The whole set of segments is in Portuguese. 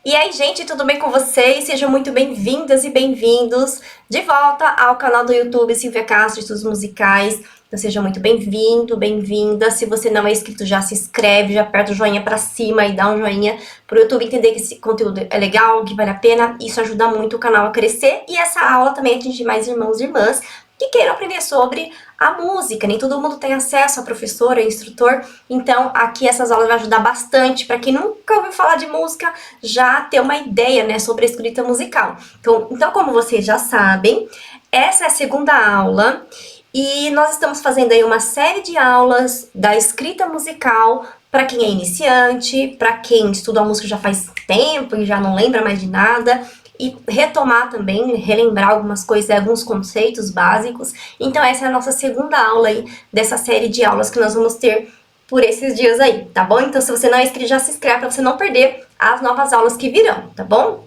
E aí, gente, tudo bem com vocês? Sejam muito bem-vindas e bem-vindos de volta ao canal do YouTube Silvia Castro, Estudos Musicais. Então, seja muito bem-vindo, bem-vinda. Se você não é inscrito, já se inscreve, já aperta o joinha pra cima e dá um joinha pro YouTube entender que esse conteúdo é legal, que vale a pena. Isso ajuda muito o canal a crescer e essa aula também atingir mais irmãos e irmãs que queiram aprender sobre a música. Nem todo mundo tem acesso a professor, a instrutor, então aqui essas aulas vão ajudar bastante para quem nunca ouviu falar de música já ter uma ideia, né, sobre a escrita musical. Então, como vocês já sabem, essa é a segunda aula e nós estamos fazendo aí uma série de aulas da escrita musical para quem é iniciante, para quem estuda a música já faz tempo e já não lembra mais de nada, e retomar também, relembrar algumas coisas, alguns conceitos básicos. Então essa é a nossa segunda aula aí dessa série de aulas que nós vamos ter por esses dias aí, tá bom? Então se você não é inscrito, já se inscreve para você não perder as novas aulas que virão, tá bom?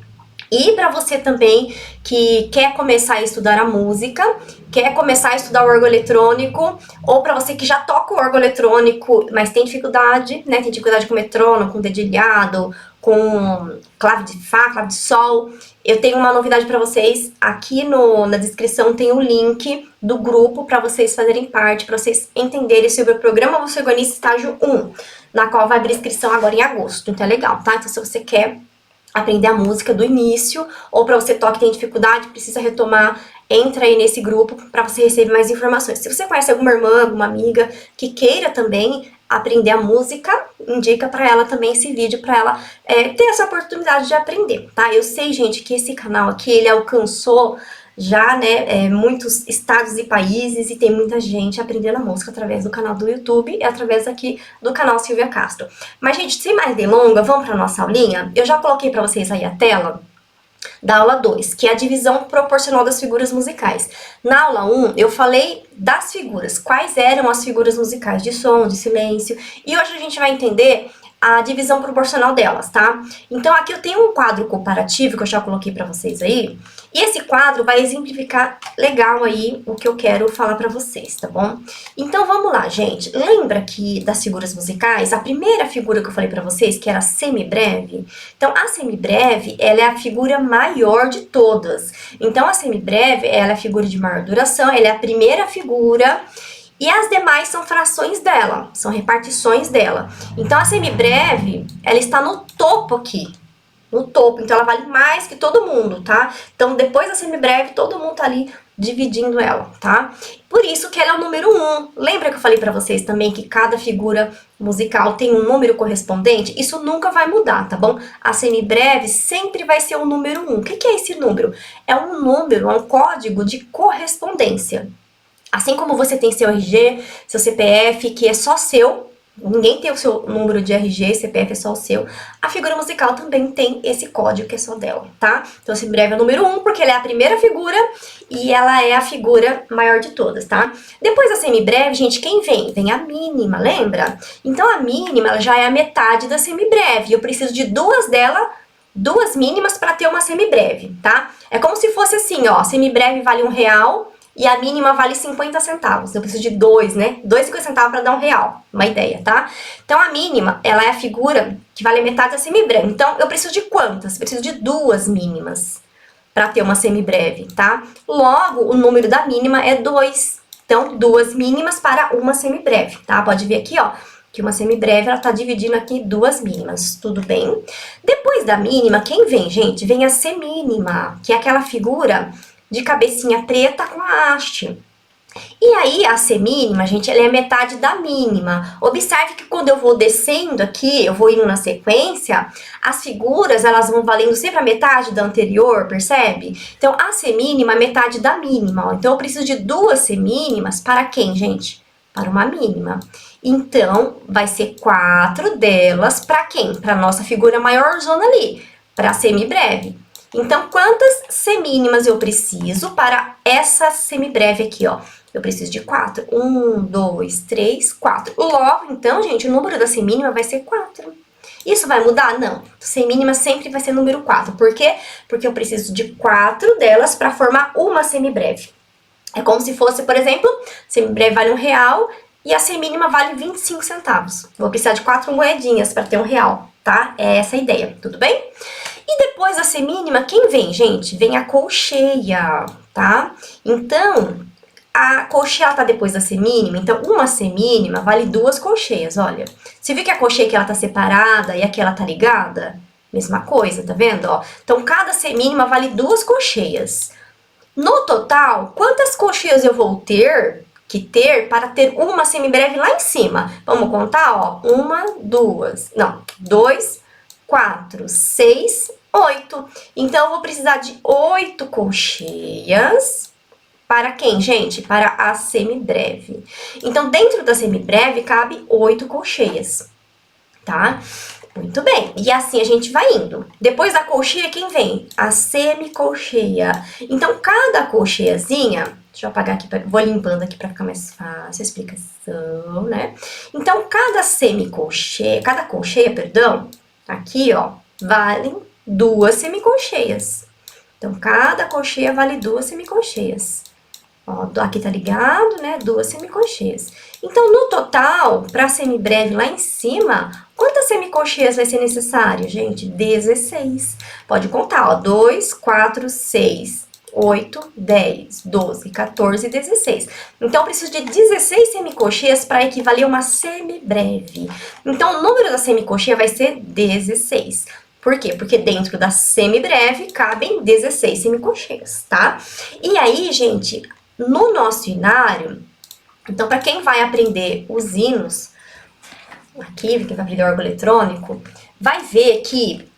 E para você também que quer começar a estudar a música, quer começar a estudar o órgão eletrônico, ou para você que já toca o órgão eletrônico, mas tem dificuldade, né? Tem dificuldade com metrônomo, com dedilhado, com clave de Fá, clave de Sol. Eu tenho uma novidade para vocês. Aqui na descrição tem o link do grupo para vocês fazerem parte, para vocês entenderem sobre o programa Você Organista Estágio 1, na qual vai abrir inscrição agora em agosto. Então é legal, tá? Então se você quer aprender a música do início, ou para você tocar e tem dificuldade, precisa retomar, entra aí nesse grupo para você receber mais informações. Se você conhece alguma irmã, alguma amiga que queira também aprender a música, indica para ela também esse vídeo, para ela ter essa oportunidade de aprender, tá? Eu sei, gente, que esse canal aqui, ele alcançou já, né, muitos estados e países, e tem muita gente aprendendo a música através do canal do YouTube e através aqui do canal Silvia Castro. Mas, gente, sem mais delongas, vamos para nossa aulinha? Eu já coloquei para vocês aí a tela da aula 2, que é a divisão proporcional das figuras musicais. Na aula 1, eu falei das figuras, quais eram as figuras musicais de som, de silêncio, e hoje a gente vai entender a divisão proporcional delas, tá? Então aqui eu tenho um quadro comparativo que eu já coloquei para vocês aí, e esse quadro vai exemplificar legal aí o que eu quero falar para vocês, tá bom? Então vamos lá, gente. Lembra que das figuras musicais, a primeira figura que eu falei para vocês, que era a semibreve? Então a semibreve, ela é a figura maior de todas. Então a semibreve, ela é a figura de maior duração, ela é a primeira figura, e as demais são frações dela, são repartições dela. Então, a semibreve, ela está no topo aqui, no topo. Então, ela vale mais que todo mundo, tá? Então, depois da semibreve, todo mundo tá ali dividindo ela, tá? Por isso que ela é o número 1. Lembra que eu falei pra vocês também que cada figura musical tem um número correspondente? Isso nunca vai mudar, tá bom? A semibreve sempre vai ser o número 1. O que é esse número? É um número, é um código de correspondência. Assim como você tem seu RG, seu CPF, que é só seu, ninguém tem o seu número de RG, CPF é só o seu, a figura musical também tem esse código que é só dela, tá? Então, a semibreve é o número 1, porque ela é a primeira figura e ela é a figura maior de todas, tá? Depois da semibreve, gente, quem vem? Vem a mínima, lembra? Então, a mínima, ela já é a metade da semibreve, eu preciso de duas dela, duas mínimas para ter uma semibreve, tá? É como se fosse assim, ó, a semibreve vale R$1, e a mínima vale 50 centavos. Eu preciso de 2, né? 2,50 centavos para dar R$1. Uma ideia, tá? Então, a mínima, ela é a figura que vale a metade da semibreve. Então, eu preciso de quantas? Eu preciso de 2 mínimas para ter uma semibreve, tá? Logo, o número da mínima é 2. Então, 2 mínimas para uma semibreve, tá? Pode ver aqui, ó, que uma semibreve, ela tá dividindo aqui 2 mínimas, tudo bem? Depois da mínima, quem vem, gente? Vem a semínima, que é aquela figura de cabecinha preta com a haste. E aí, a semínima, gente, ela é metade da mínima. Observe que quando eu vou descendo aqui, eu vou indo na sequência, as figuras, elas vão valendo sempre a metade da anterior, percebe? Então, a semínima é metade da mínima, ó. Então, eu preciso de 2 semínimas para quem, gente? Para uma mínima. Então, vai ser 4 delas para quem? Para a nossa figura maiorzona ali, para a semibreve. Então, quantas semínimas eu preciso para essa semibreve aqui, ó? Eu preciso de 4. 1, 2, 3, 4. Logo, então, gente, o número da semínima vai ser 4. Isso vai mudar? Não. Semínima sempre vai ser número 4. Por quê? Porque eu preciso de 4 delas para formar uma semibreve. É como se fosse, por exemplo, semibreve vale R$1 e a semínima vale 25 centavos. Vou precisar de 4 moedinhas para ter R$1, tá? É essa a ideia, tudo bem? E Depois da semínima, quem vem, gente? Vem a colcheia, tá? Então, a colcheia tá depois da semínima, então uma semínima vale 2 colcheias, olha. Você viu que a colcheia que ela tá separada e aqui ela tá ligada? Mesma coisa, tá vendo, ó? Então, cada semínima vale 2 colcheias. No total, quantas colcheias eu vou ter para ter uma semibreve lá em cima? Vamos contar, ó. 1, 2, não, 2, 4, 6, 8. Então, eu vou precisar de 8 colcheias. Para quem, gente? Para a semibreve. Então, dentro da semibreve cabe 8 colcheias, tá? Muito bem. E assim a gente vai indo. Depois da colcheia, quem vem? A semicolcheia. Então, cada colcheiazinha... Deixa eu apagar aqui, vou limpando aqui para ficar mais fácil a explicação, né? Então, cada colcheia, perdão, aqui, ó, valem 2 semicolcheias. Então, cada colcheia vale 2 semicolcheias. Ó, aqui tá ligado, né? 2 semicolcheias. Então, no total, para semibreve lá em cima, quantas semicolcheias vai ser necessário, gente? 16. Pode contar, ó. 2, 4, 6, 8, 10, 12, 14, 16. Então, eu preciso de 16 semicolcheias para equivaler a uma semibreve. Então, o número da semicolcheia vai ser 16. Por quê? Porque dentro da semibreve cabem 16 semicolcheias, tá? E aí, gente, no nosso inário, então, para quem vai aprender os hinos, aqui, quem vai aprender órgão eletrônico, vai ver que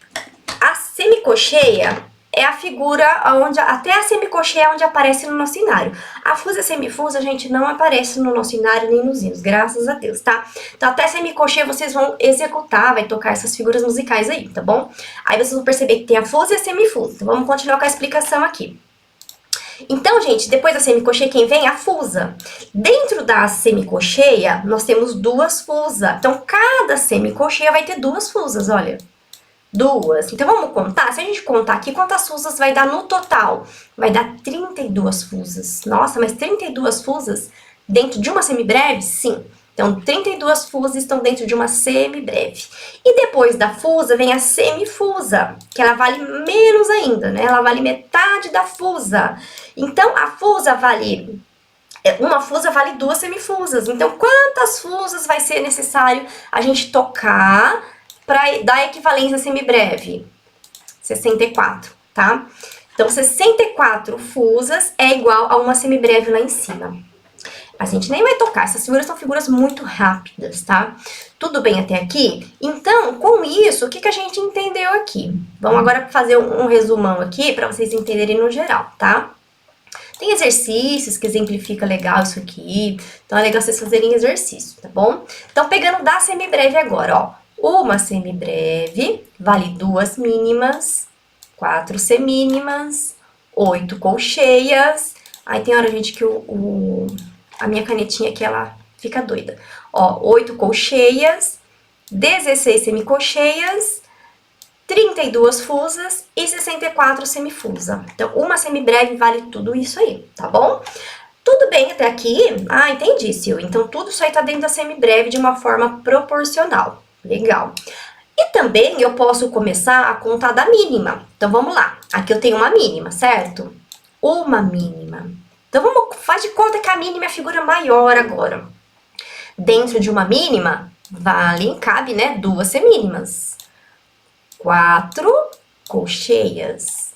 a semicolcheia é a figura onde, até a semicolcheia onde aparece no nosso inário. A fusa e a semifusa, gente, não aparece no nosso inário nem nos hinos, graças a Deus, tá? Então, até a semicolcheia vocês vão executar, vai tocar essas figuras musicais aí, tá bom? Aí vocês vão perceber que tem a fusa e a semifusa. Então, vamos continuar com a explicação aqui. Então, gente, depois da semicolcheia, quem vem? A fusa. Dentro da semicolcheia, nós temos 2 fusas. Então, cada semicolcheia vai ter 2 fusas, olha. 2. Então, vamos contar? Se a gente contar aqui, quantas fusas vai dar no total? Vai dar 32 fusas. Nossa, mas 32 fusas dentro de uma semibreve? Sim. Então, 32 fusas estão dentro de uma semibreve. E depois da fusa vem a semifusa, que ela vale menos ainda, né? Ela vale metade da fusa. Então, a fusa vale... Uma fusa vale 2 semifusas. Então, quantas fusas vai ser necessário a gente tocar para dar equivalência semibreve? 64, tá? Então, 64 fusas é igual a uma semibreve lá em cima. A gente nem vai tocar, essas figuras são figuras muito rápidas, tá? Tudo bem até aqui? Então, com isso, o que a gente entendeu aqui? Vamos agora fazer um resumão aqui para vocês entenderem no geral, tá? Tem exercícios que exemplifica legal isso aqui, então é legal vocês fazerem exercício, tá bom? Então, pegando da semibreve agora, ó. Uma semibreve vale 2 mínimas, 4 semínimas, 8 colcheias. Aí tem hora, gente, que a minha canetinha aqui, ela fica doida. Ó, 8 colcheias, 16 semicolcheias, 32 fusas e 64 semifusa. Então, uma semibreve vale tudo isso aí, tá bom? Tudo bem até aqui? Ah, entendi, Sil. Então, tudo isso aí tá dentro da semibreve de uma forma proporcional. Legal. E também eu posso começar a contar da mínima. Então, vamos lá. Aqui eu tenho uma mínima, certo? Uma mínima. Então, faz de conta que a mínima é a figura maior agora. Dentro de uma mínima, cabe, né, 2 semínimas. 4 colcheias.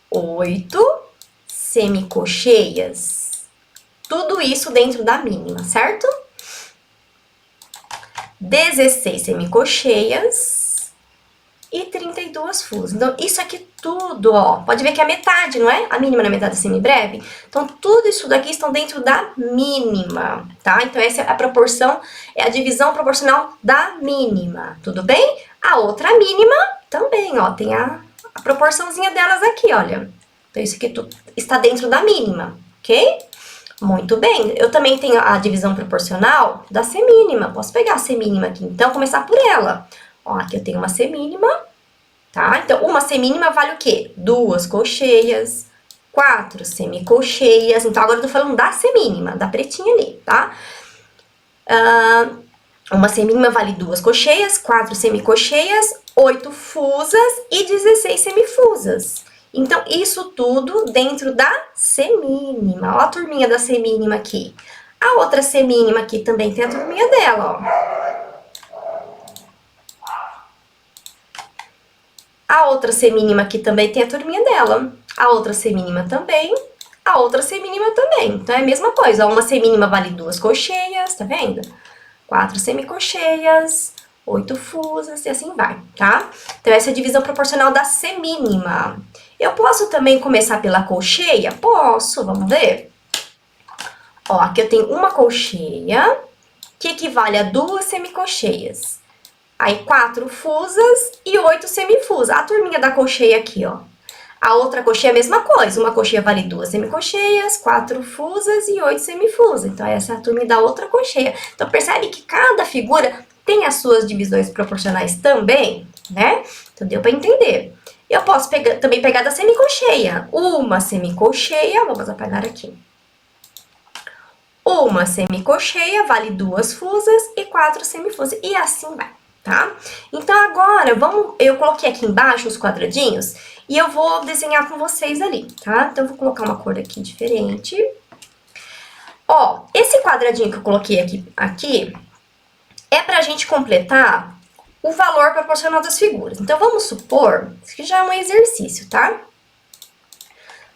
8 semicolcheias. Tudo isso dentro da mínima, certo? 16 semicolcheias e 32 fusas. Então, isso aqui tudo, ó, pode ver que é metade, não é? A mínima na metade da semibreve. Então, tudo isso daqui estão dentro da mínima, tá? Então, essa é a proporção, é a divisão proporcional da mínima, tudo bem? A outra mínima também, ó, tem a proporçãozinha delas aqui, olha. Então, isso aqui tudo está dentro da mínima, ok? Muito bem, eu também tenho a divisão proporcional da semínima. Posso pegar a semínima aqui, então, começar por ela. Ó, aqui eu tenho uma semínima, tá? Então, uma semínima vale o quê? 2 colcheias, 4 semicolcheias. Então, agora eu tô falando da semínima, da pretinha ali, tá? Uma semínima vale 2 colcheias, 4 semicolcheias, 8 fusas e 16 semifusas. Então, isso tudo dentro da semínima. Ó a turminha da semínima aqui. A outra semínima aqui também tem a turminha dela, ó. A outra semínima aqui também tem a turminha dela. A outra semínima também. A outra semínima também. Então, é a mesma coisa. Uma semínima vale 2 colcheias, tá vendo? 4 semicolcheias, 8 fusas e assim vai, tá? Então, essa é a divisão proporcional da semínima. Eu posso também começar pela colcheia? Posso, vamos ver? Ó, aqui eu tenho uma colcheia, que equivale a 2 semicolcheias. Aí, 4 fusas e 8 semifusas. A turminha da colcheia aqui, ó. A outra colcheia é a mesma coisa. Uma colcheia vale 2 semicolcheias, 4 fusas e 8 semifusas. Então, essa é a turminha da outra colcheia. Então, percebe que cada figura tem as suas divisões proporcionais também, né? Então, deu para entender. Eu posso também pegar da semicolcheia. Uma semicolcheia, vamos apagar aqui. Uma semicolcheia vale 2 fusas e 4 semifusas. E assim vai, tá? Então, agora, eu coloquei aqui embaixo os quadradinhos e eu vou desenhar com vocês ali, tá? Então, eu vou colocar uma cor aqui diferente. Ó, esse quadradinho que eu coloquei aqui é pra gente completar o valor proporcional das figuras. Então, vamos supor, isso aqui já é um exercício, tá?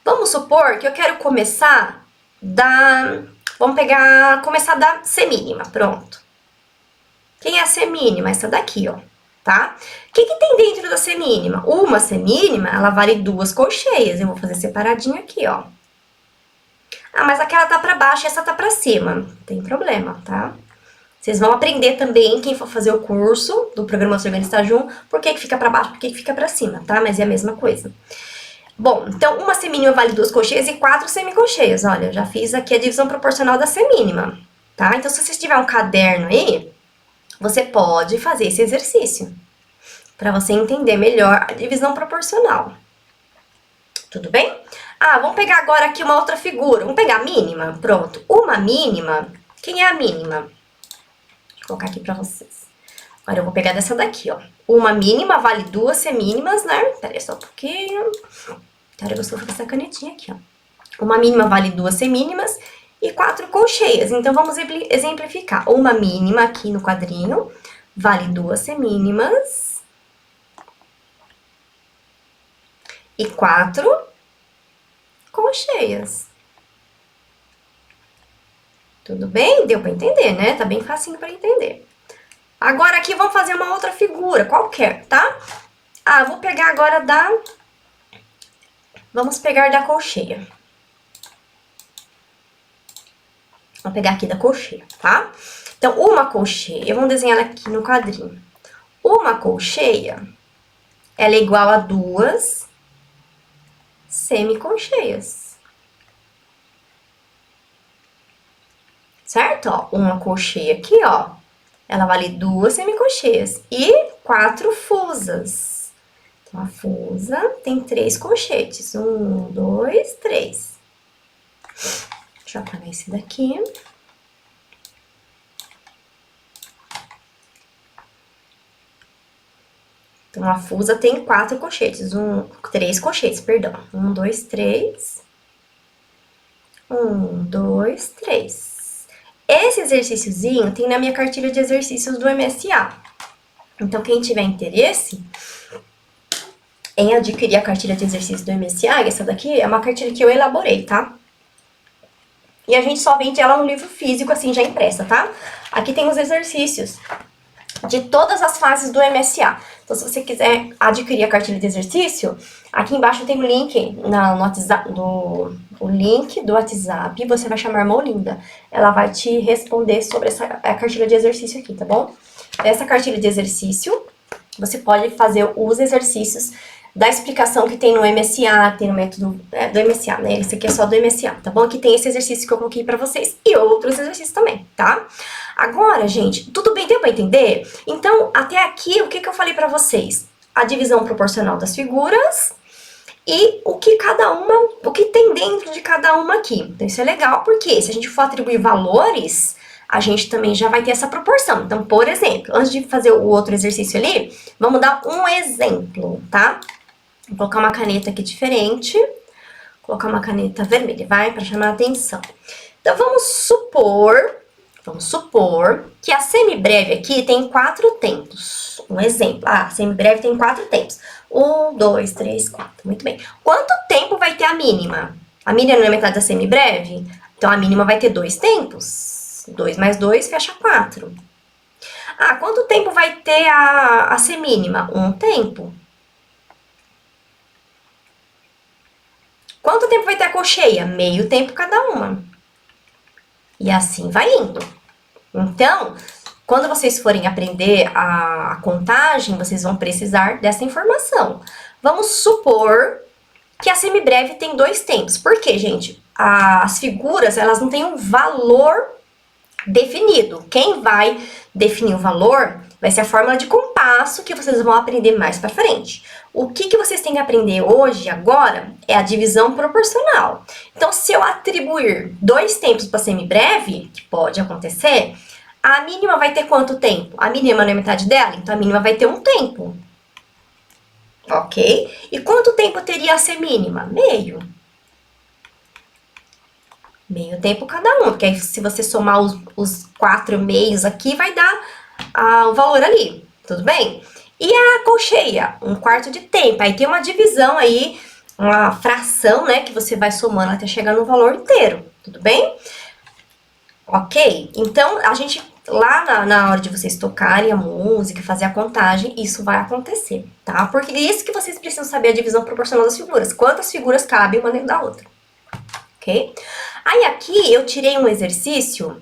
Vamos supor que eu quero começar começar da semínima, pronto. Quem é a semínima? Essa daqui, ó, tá? O que tem dentro da semínima? Uma semínima, ela vale 2 colcheias. Eu vou fazer separadinho aqui, ó. Ah, mas aquela tá pra baixo e essa tá pra cima. Não tem problema, tá? Vocês vão aprender também, quem for fazer o curso do Programa Organista Jun, por que fica pra baixo, por que fica pra cima, tá? Mas é a mesma coisa. Bom, então, uma semínima vale 2 colcheias e 4 semicolcheias. Olha, eu já fiz aqui a divisão proporcional da semínima, tá? Então, se você tiver um caderno aí, você pode fazer esse exercício, para você entender melhor a divisão proporcional. Tudo bem? Ah, vamos pegar agora aqui uma outra figura. Vamos pegar a mínima? Pronto. Uma mínima. Quem é a mínima? Deixa eu colocar aqui para vocês. Agora eu vou pegar dessa daqui, ó. Uma mínima vale 2 semínimas, né? Pera aí só um pouquinho. Cara, eu gostou dessa canetinha aqui, ó. Uma mínima vale 2 semínimas e 4 colcheias. Então, vamos exemplificar. Uma mínima aqui no quadrinho vale 2 semínimas e 4 colcheias. Tudo bem? Deu para entender, né? Tá bem facinho para entender. Agora aqui vamos fazer uma outra figura, qualquer, tá? Ah, vou pegar agora Vamos pegar da colcheia. Vou pegar aqui da colcheia, tá? Então, uma colcheia, vamos desenhar aqui no quadrinho. Uma colcheia, ela é igual a 2 semicolcheias. Certo? Ó, uma colcheia aqui, ó, ela vale 2 semicolcheias e 4 fusas. Então, a fusa tem 3 colchetes. 1, 2, 3. Deixa eu apagar esse daqui. Então, a fusa tem 4 colchetes. 3 colchetes, perdão. 1, 2, 3. 1, 2, 3. Esse exercíciozinho tem na minha cartilha de exercícios do MSA. Então, quem tiver interesse em adquirir a cartilha de exercícios do MSA, essa daqui é uma cartilha que eu elaborei, tá? E a gente só vende ela no livro físico, assim, já impressa, tá? Aqui tem os exercícios de todas as fases do MSA. Então, se você quiser adquirir a cartilha de exercício, aqui embaixo tem o link no WhatsApp, o link do WhatsApp, você vai chamar a irmã Linda. Ela vai te responder sobre a cartilha de exercício aqui, tá bom? Essa cartilha de exercício, você pode fazer os exercícios da explicação que tem no MSA, tem no método do MSA, né? Esse aqui é só do MSA, tá bom? Aqui tem esse exercício que eu coloquei pra vocês e outros exercícios também, tá? Agora, gente, tudo bem? Deu pra entender? Então, até aqui, o que eu falei pra vocês? A divisão proporcional das figuras e o que tem dentro de cada uma aqui. Então, isso é legal, porque se a gente for atribuir valores, a gente também já vai ter essa proporção. Então, por exemplo, antes de fazer o outro exercício ali, vamos dar um exemplo, tá? Vou colocar uma caneta aqui diferente. Colocar uma caneta vermelha, vai? Para chamar a atenção. Então, vamos supor que a semibreve aqui tem 4 tempos. Um exemplo. A semibreve tem 4 tempos. 1, 2, 3, 4. Muito bem. Quanto tempo vai ter a mínima? A mínima não é metade da semibreve? Então, a mínima vai ter 2 tempos. 2 mais 2 fecha 4. Ah, quanto tempo vai ter a semínima? 1 tempo. Quanto tempo vai ter a colcheia? Meio tempo cada uma. E assim vai indo. Então, quando vocês forem aprender a contagem, vocês vão precisar dessa informação. Vamos supor que a semibreve tem 2 tempos. Por quê, gente? As figuras, elas não têm um valor definido. Quem vai definir o valor vai ser a fórmula de compasso que vocês vão aprender mais pra frente. O que vocês têm que aprender hoje, agora, é a divisão proporcional. Então, se eu atribuir 2 tempos para semibreve, que pode acontecer, a mínima vai ter quanto tempo? A mínima não é metade dela, então a mínima vai ter 1 tempo. Ok? E quanto tempo teria a semínima? Meio. Meio tempo cada um, porque aí se você somar os 4 meios aqui, vai dar o valor ali, tudo bem? E a colcheia, 1/4 de tempo. Aí tem uma divisão aí, uma fração, né, que você vai somando até chegar no valor inteiro, tudo bem? Ok? Então, a gente, lá na hora de vocês tocarem a música, fazer a contagem, isso vai acontecer, tá? Porque é isso que vocês precisam saber, a divisão proporcional das figuras. Quantas figuras cabem uma dentro da outra, ok? Aí aqui eu tirei um exercício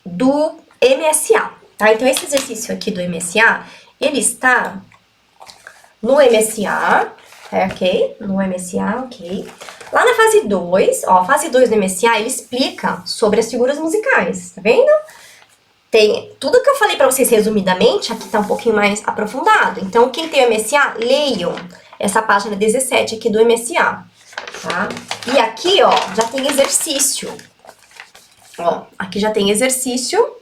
do MSA, tá? Então, esse exercício aqui do MSA, ele está no MSA, ok? No MSA, ok. Lá na fase 2, ó, a fase 2 do MSA, ele explica sobre as figuras musicais, tá vendo? Tem tudo que eu falei pra vocês resumidamente, aqui tá um pouquinho mais aprofundado. Então, quem tem o MSA, leiam essa página 17 aqui do MSA, tá? E aqui, ó, já tem exercício. Ó, aqui já tem exercício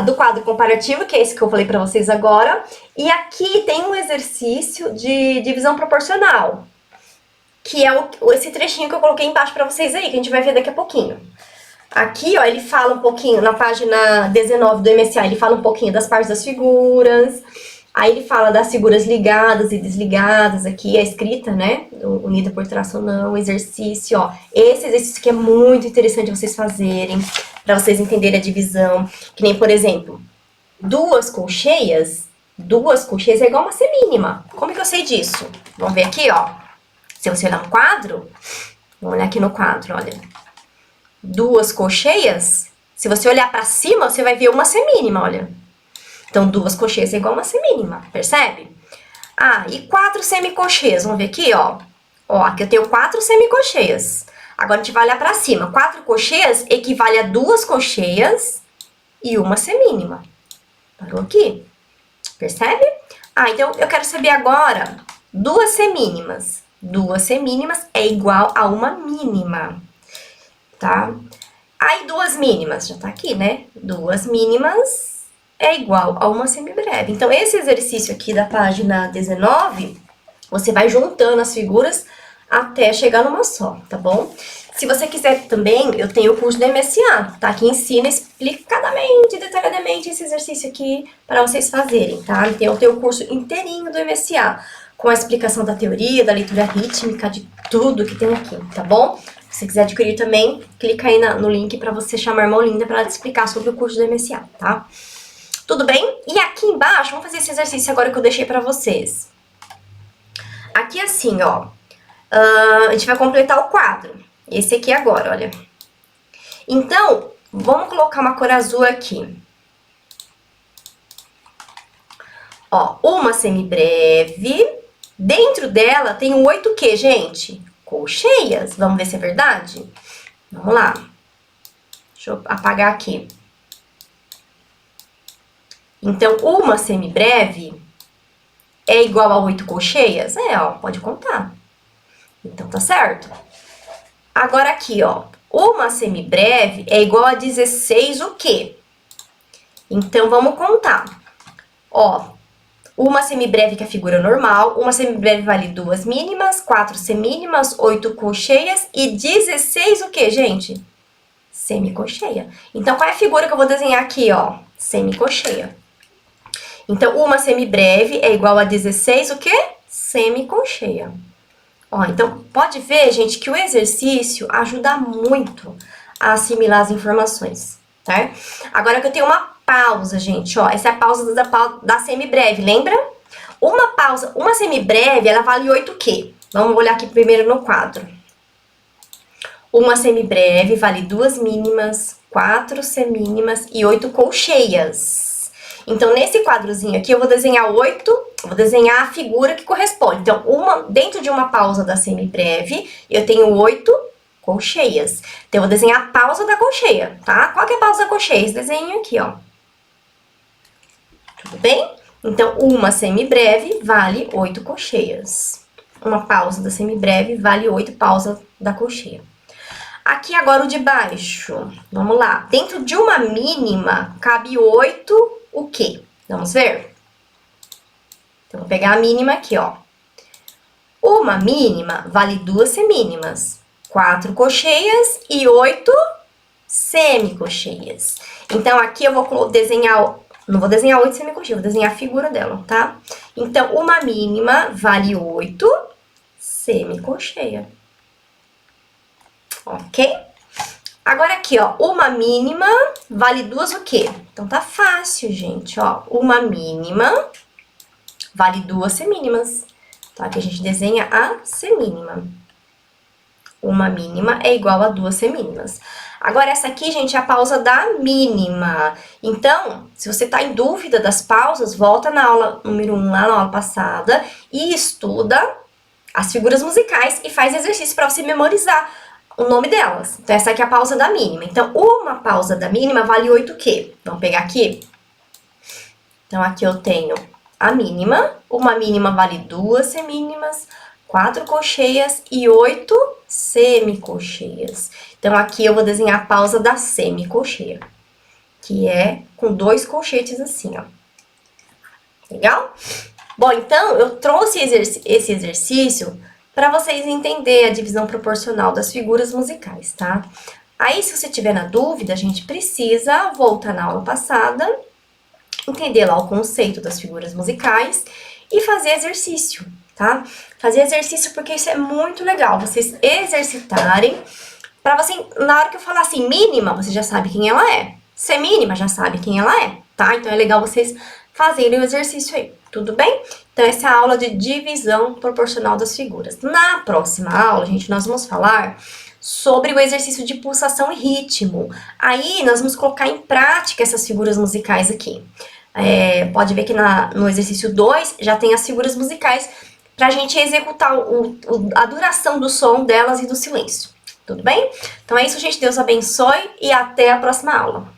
do quadro comparativo, que é esse que eu falei pra vocês agora. E aqui tem um exercício de divisão proporcional, que é esse trechinho que eu coloquei embaixo pra vocês aí, que a gente vai ver daqui a pouquinho. Aqui, ó, ele fala um pouquinho, na página 19 do MSA, ele fala um pouquinho das partes das figuras. Aí ele fala das figuras ligadas e desligadas, aqui a escrita, né, unida por traço ou não, exercício, ó. Esse exercício aqui é muito interessante vocês fazerem, pra vocês entenderem a divisão. Que nem, por exemplo, duas colcheias é igual uma semínima. Como que eu sei disso? Vamos ver aqui, ó. Se você olhar no quadro, vamos olhar aqui no quadro, olha. 2 colcheias, se você olhar pra cima, você vai ver uma semínima, olha. Então, 2 colcheias é igual uma semínima, percebe? Ah, e 4 semicolcheias, vamos ver aqui, ó. Ó, aqui eu tenho 4 semicolcheias. Agora, a gente vai olhar pra cima. 4 colcheias equivale a 2 colcheias e uma semínima. Parou aqui? Percebe? Ah, então, eu quero saber agora 2 semínimas. 2 semínimas é igual a uma mínima, tá? Aí, 2 mínimas, já tá aqui, né? 2 mínimas é igual a uma semibreve. Então, esse exercício aqui da página 19, você vai juntando as figuras até chegar numa só, tá bom? Se você quiser também, eu tenho o curso do MSA, tá? Que ensina explicadamente, detalhadamente esse exercício aqui para vocês fazerem, tá? Então, eu tenho o curso inteirinho do MSA, com a explicação da teoria, da leitura rítmica, de tudo que tem aqui, tá bom? Se você quiser adquirir também, clica aí no link para você chamar a irmã Linda para ela te explicar sobre o curso do MSA, tá? Tudo bem? E aqui embaixo, vamos fazer esse exercício agora que eu deixei pra vocês. Aqui assim, ó, a gente vai completar o quadro. Esse aqui agora, olha. Então, vamos colocar uma cor azul aqui. Ó, uma semibreve. Dentro dela tem 8 o quê, gente? Colcheias. Vamos ver se é verdade? Vamos lá. Deixa eu apagar aqui. Então, uma semibreve é igual a 8 colcheias? É, ó, pode contar. Então, tá certo. Agora aqui, ó, Uma semibreve é igual a 16 o quê? Então, vamos contar. Ó, uma semibreve que é a figura normal, uma semibreve vale 2 mínimas, 4 semínimas, 8 colcheias e 16 o quê, gente? Semicolcheia. Então, qual é a figura que eu vou desenhar aqui, ó? Semicolcheia. Então, uma semibreve é igual a 16 o quê? Semicolcheia. Ó, então, pode ver, gente, que o exercício ajuda muito a assimilar as informações, tá? Agora que eu tenho uma pausa, gente, ó, essa é a pausa da semibreve, lembra? Uma semibreve, ela vale 8 o quê? Vamos olhar aqui primeiro no quadro. Uma semibreve vale 2 mínimas, 4 semínimas e 8 colcheias. Então, nesse quadrozinho aqui, eu vou desenhar 8, vou desenhar a figura que corresponde. Então, dentro de uma pausa da semibreve, eu tenho 8 colcheias. Então, eu vou desenhar a pausa da colcheia, tá? Qual que é a pausa da colcheia? Esse desenho aqui, ó. Tudo bem? Então, uma semibreve vale 8 colcheias. Uma pausa da semibreve vale 8 pausas da colcheia. Aqui agora o de baixo. Vamos lá. Dentro de uma mínima, cabe 8 o quê? Vamos ver? Então, vou pegar a mínima aqui, ó. Uma mínima vale 2 semínimas, 4 colcheias e 8 semicolcheias. Então, aqui eu vou desenhar, não vou desenhar 8 semicolcheias, vou desenhar a figura dela, tá? Então, uma mínima vale 8 semicolcheia. Ok? Agora aqui, ó, uma mínima vale 2 o quê? Então, tá fácil, gente, ó. Uma mínima vale 2 semínimas. Então, aqui a gente desenha a semínima. Uma mínima é igual a 2 semínimas. Agora, essa aqui, gente, é a pausa da mínima. Então, se você tá em dúvida das pausas, volta na aula número 1, lá na aula passada, e estuda as figuras musicais e faz exercício para você memorizar o nome delas. Então, essa aqui é a pausa da mínima. Então, uma pausa da mínima vale 8 o quê? Vamos pegar aqui? Então, aqui eu tenho a mínima. Uma mínima vale 2 semínimas, 4 colcheias e 8 semicolcheias. Então, aqui eu vou desenhar a pausa da semicolcheia, que é com 2 colchetes assim, ó. Legal? Bom, então, eu trouxe esse exercício para vocês entenderem a divisão proporcional das figuras musicais, tá? Aí, se você tiver na dúvida, a gente precisa voltar na aula passada, entender lá o conceito das figuras musicais e fazer exercício, tá? Fazer exercício porque isso é muito legal, vocês exercitarem, para você, na hora que eu falar assim, mínima, você já sabe quem ela é. Semínima, já sabe quem ela é, tá? Então, é legal vocês fazerem o exercício aí, tudo bem? Então, essa é a aula de divisão proporcional das figuras. Na próxima aula, gente, nós vamos falar sobre o exercício de pulsação e ritmo. Aí, nós vamos colocar em prática essas figuras musicais aqui. Pode ver que no exercício 2 já tem as figuras musicais para a gente executar a duração do som delas e do silêncio. Tudo bem? Então, é isso, gente. Deus abençoe e até a próxima aula.